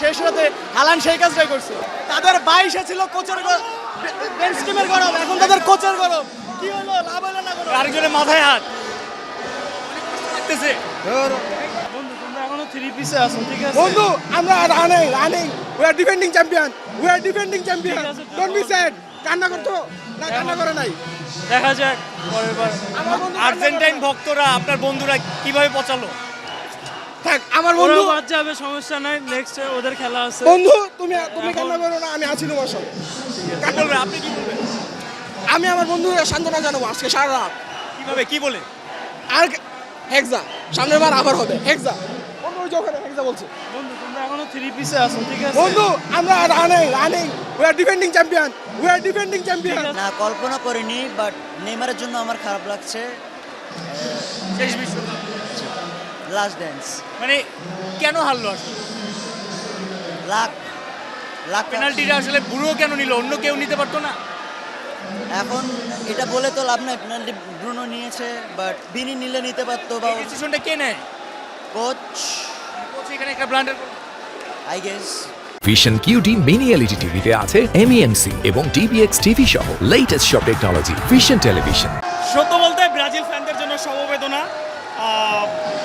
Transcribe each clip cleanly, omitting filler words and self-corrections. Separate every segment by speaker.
Speaker 1: শেষ রাতে হালান্ড সেই কাজটাই করছে। তাদের 22-এ ছিল কোচের বেঞ্চ টিমের গরম, এখন তাদের কোচের গরম। কি হলো, লাভ হলো না কোনো?
Speaker 2: আরেকজনের মাথায় হাত লাগতেছে।
Speaker 1: বন্ধু তোমরা এখনো 3 পিসে আছো, ঠিক আছে?
Speaker 3: বন্ধু আমরা running we are defending champion don't be sad. কান্না করতো না, কান্না করে নাই।
Speaker 2: দেখা যাক পরের বার।
Speaker 3: আমার বন্ধু
Speaker 2: আর্জেন্টাইন ভক্তরা আপনার বন্ধুরা কিভাবে পচালো?
Speaker 3: থাক, আমার বন্ধু
Speaker 1: বাদ যাবে, সমস্যা নাই, নেক্সট ওদের খেলা আছে।
Speaker 3: বন্ধু তুমি কান্না করো না, আমি আছি তোমার সঙ্গে।
Speaker 2: কি বলবেন আপনি, কি বলবেন?
Speaker 3: আমি আমার বন্ধুদের সান্ত্বনা জানাবো আজকে সারা রাত।
Speaker 2: কিভাবে, কি বলে?
Speaker 3: আর হেক্সা সামনের বার আবার হবে হেক্সা। বন্ধু ওই যে ওখানে হেক্সা বলছে।
Speaker 1: বন্ধু তোমরা এখনো 3 পিসে আছো, ঠিক আছে?
Speaker 3: বন্ধু আমরা running we are defending champion
Speaker 4: না, কল্পনা করিনি, বাট নেইমারের জন্য আমার খারাপ লাগছে।
Speaker 2: শেষ বিশ্বকাপ
Speaker 4: লাস্ট ড্যান্স
Speaker 2: মানে কেন হারলো আসলে?
Speaker 4: লাক লাক
Speaker 2: পেনাল্টিটা আসলে বুড়ো কেন নিল? অন্য কেউ নিতে পারতো না?
Speaker 4: এখন এটা বলে তো লাভ নাই, পেনাল্টি ব্রুনো নিয়েছে, বাট বিনি নিলে নিতে পারতো, বা
Speaker 2: এই ডিসিশনটা কে নেয়?
Speaker 4: কোচ
Speaker 2: কোচ এখানে একটা blunder.
Speaker 4: I guess.
Speaker 5: Vision cutie mini LED টিভিতে আছে এমইএমসি এবং ডিবিএক্স টিভি সহ লেটেস্ট সব টেকনোলজি। Vision television.
Speaker 6: সত্য বলতে ব্রাজিল ফ্যানদের জন্য সমবেদনা।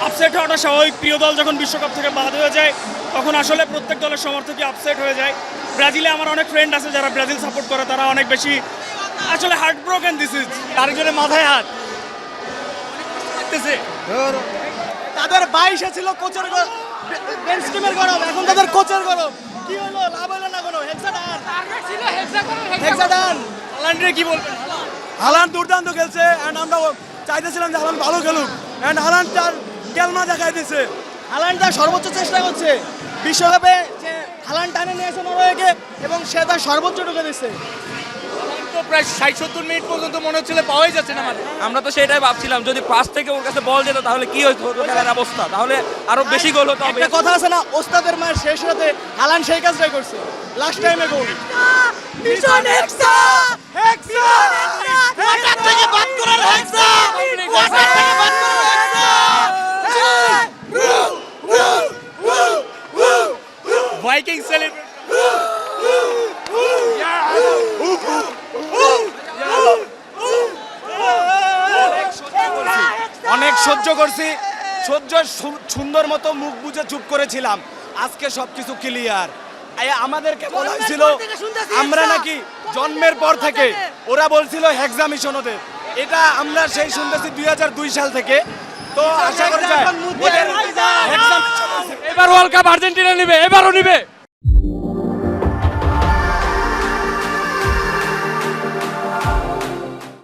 Speaker 6: আপসেট হওয়াটা স্বাভাবিক, প্রিয় দল যখন বিশ্বকাপ থেকে বাদ হয়ে যায় তখন আসলে প্রত্যেক দলের সমর্থকই আপসেট হয়ে যায়। ব্রাজিলে আমার অনেক ফ্রেন্ড আছে যারা ব্রাজিল সাপোর্ট করে, তারা অনেক বেশি আসলে হার্ট ব্রোকেন। দিস ইজ
Speaker 2: আরেকজনের মাথায় হাত লাগতেছে।
Speaker 1: তাদের 22-এ ছিল কোচের বেঞ্চ টিমের গরম, এখন তাদের কোচের গরম। কি হলো, লাভ হলো না কোনো? হেক্সা ডান।
Speaker 2: হালান্ডে কি বলবেন?
Speaker 3: হালান্ড দুর্দান্ত খেলছে এন্ড আমরা চাইতেছিলাম যে হালান্ড ভালো খেলুক এন্ড হালান্ড তার কেলমা দেখাই দিয়েছে।
Speaker 1: হালান্ড তার সর্বোচ্চ চেষ্টা করছে বিশ্বকাপে, যে হালান্ড টানে নিয়েছে নরওয়েকে এবং সে তার সর্বোচ্চ ঢুকে দিচ্ছে।
Speaker 2: তো প্রায় 60-70 মিনিট পর্যন্ত মনে হচ্ছিল পাওয়াই যাচ্ছে না।
Speaker 7: আমরা তো সেটাই ভাবছিলাম, যদি পাস থেকে ওর কাছে বল যেত তাহলে কি হতো খেলার অবস্থা, তাহলে আরো বেশি গোল হতো।
Speaker 1: একটা কথা আছে না, ওস্তাদের মায়ের শেষ রাতে হালান্ড সেই কাজটাই করছে। লাস্ট টাইমে গোল। মিশন হেক্সা ওয়াটার থেকে বাদ করার হেক্সা, ওয়াটার থেকে বাদ করার হেক্সা।
Speaker 2: Viking celebration.
Speaker 3: অনেক সহ্য করছি, সুন্দর মতো মুখ বুজে চুপ করেছিলাম। আজকে সবকিছু ক্লিয়ার। আমাদেরকে বলা হয়েছিল আমরা নাকি জন্মের পর থেকে, ওরা বলছিল হেক্সা মিশন ওদের, এটা আমরা সেই শুনতেছি 2002 সাল থেকে। তো আশা করি
Speaker 2: এবার ওয়ার্ল্ড কাপ আর্জেন্টিনা নেবে, এবারও নেবে।